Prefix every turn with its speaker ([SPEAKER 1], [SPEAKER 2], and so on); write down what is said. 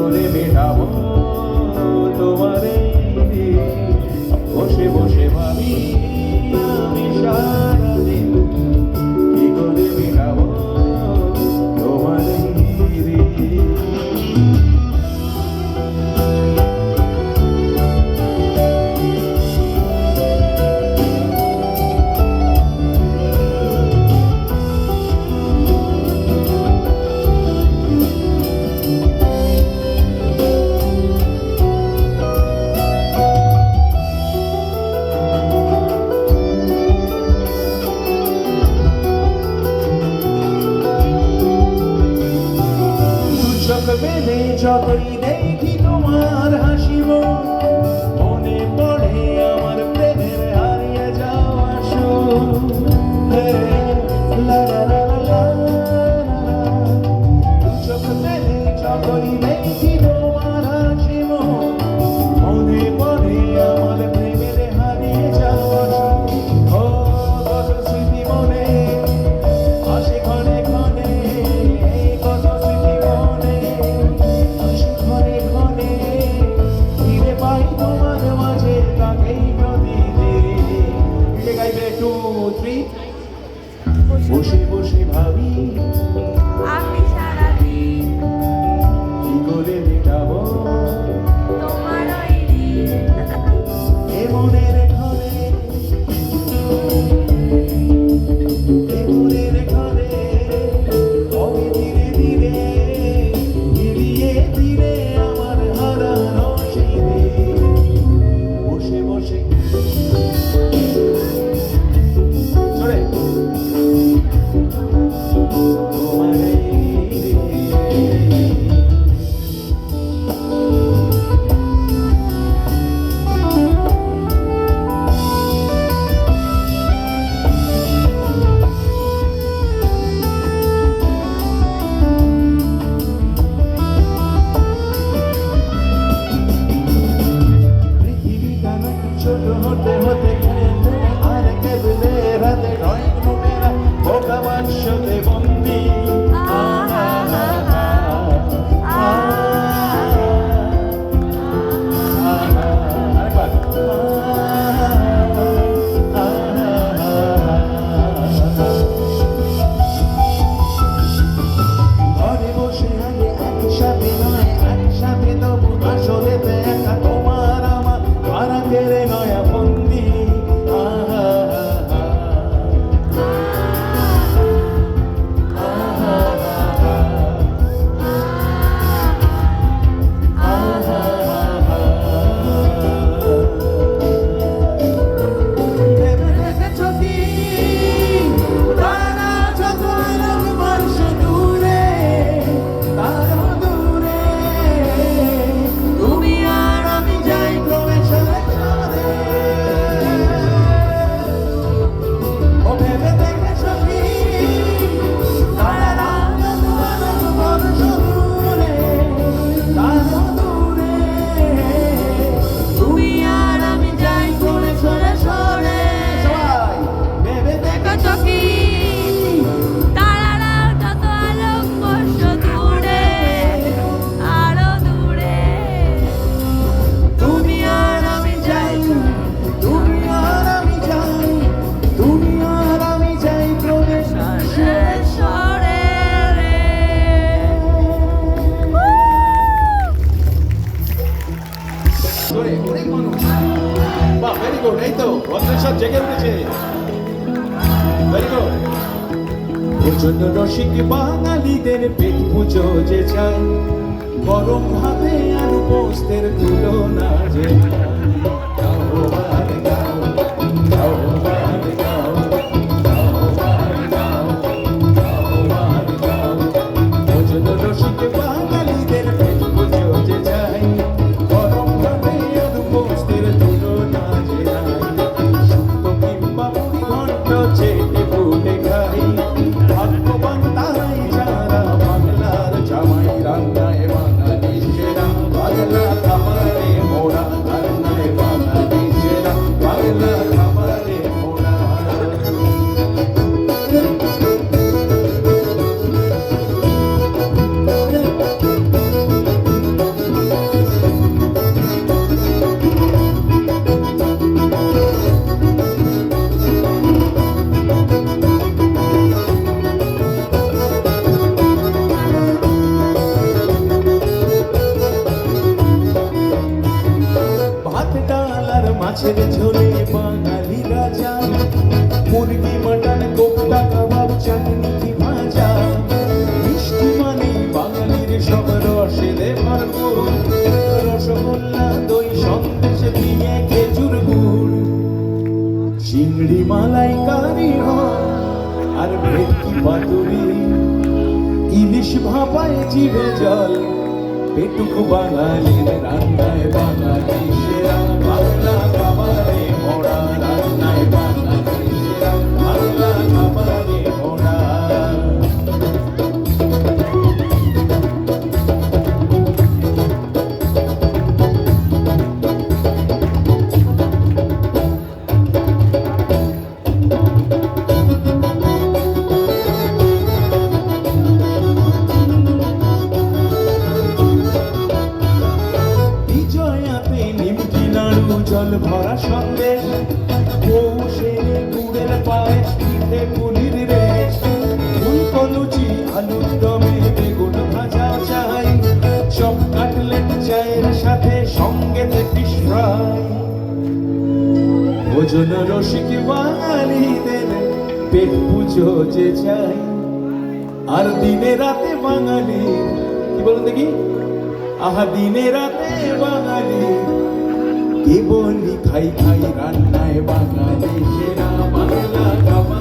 [SPEAKER 1] করে মেটাবো তোমার বসে বসে ভাবি আমি সারাদিন কি করে মেটাবো তোমার মেলে যতই দেখি তোমার হাসিব মনে পড়ে আমার প্রেমের হারিয়ে যাওয়া চোখ মেলে যতই দেখি তোমার হাসিব মনে পড়ে আমার প্রেমের হারিয়ে যাওয়া ও কত স্মৃতি মনে আসে ক্ষণে ক্ষণে কত স্মৃতি মনে আসে ক্ষণে ক্ষণে ফিরে পাই তোমার মাঝে তাকেই প্রতিদিন গাইবে 2, 3 বসে বসে ভাবি
[SPEAKER 2] আমি সারাদিন
[SPEAKER 1] কি করে মেটাবো
[SPEAKER 2] তোমার ওই
[SPEAKER 1] এ মনের ঘরে কবে ধীরে ধীরে ধীরে ধীরে আমার হারানো সেই দিন বসে বসে চলে তোমার পৃথিবীটা নাকি ছোট হতে হতে আর কেবলে রাতে ড্রয়িং রুমেরা বোকা বাক্সতে বন্দি ঘরে বসে আগে একসাথে নয় একসাথে তবু আসলেতে একা তোমার আমার মারা কেড়ে নয়া বন্দি ভেবে দেখেছো কি তারা যত আলোক বর্ষ দূরে তারও দূরে তুমি আর আমি যাই ক্রমে সরে সরে ও ভেবে দেখেছো কি তারা যত আলোক বর্ষ দূরে তারও দূরে তুমি আর আমি যাই ক্রমে সরে সরে সবাই ভেবে দেখেছো কি
[SPEAKER 2] তারারাও যত আলোক বর্ষ দূরে আরো দূরে
[SPEAKER 1] তুমি আর আমি যাই তুমি আর আমি যাই তুমি আর আমি যাই ক্রমে
[SPEAKER 2] সরে সরে রে
[SPEAKER 1] ধরে অনেক মানুষ বাহ ভেরি গুড এই তো ভদ্রেশ্বর জেগে উঠেছে ভেরি গুড প্রচন্ড রসিক বাঙালিদের পেট পুজো যে চাই গরম ভাবে আলু পোস্তের তুলনা যে গাও বার গাও গাও বার গাও গাও বার গাও গাও বার গাও প্রচন্ড রসিক বাঙালিদের পেট পুজো যে চাই গরম ভাবে আলু পোস্তের তুলনা যে নাই শুক্তো কিংবা মুড়ি ঘন্ট চেটে পুটে খাই ভাগ্যবান তারাই যারা বাংলার জামাই রান্নায় বাঙালি সেরা বাংলা খাবারে মোরা রান্নায় বাঙালি সেরা বাংলা খাবারে মোরা মাছের ঝোলে বাঙালি রাজা, মুরগি মাটন কোপ্তা কাবাব চাটনি কি ভাজা, মিষ্টি মানে বাঙালির সব রসে ভরপুর, রসগোল্লা দই সন্দেশ দিয়ে খেজুর গুড়, চিংড়ি মালাইকারি হয় আর ভেটকি পাতুরি, ইলিশ ভাপায় জিভে জল, পেটুক বাঙালির রান্নায় বাঙালি সেরা, বাংলা খাবারে ভরা রান্নায় বাঙালি সেরা, বাংলা খাবারে ভরা। বিজয়াতে নিমকি নাড়ু জল ভরা সন্দেশ, পৌষে গুড়ের পায়েস পিঠে পুলির রেশ, ফুলকো লুচি আলুর দমে বেগুন ভাজা চাই, সব কাটলেট চায়ের সাথে সঙ্গেতে ফিশ ফ্রাই। ভোজন রসিক বাঙালিদের পেট পুজো যে চাই, আর দিনে রাতে বাঙালি কি বলুন দেখি, আহা দিনে রাতে বাঙালি কেবলই খাই খাই রান্নায় বাঙালি সেরা, বাংলা খাবার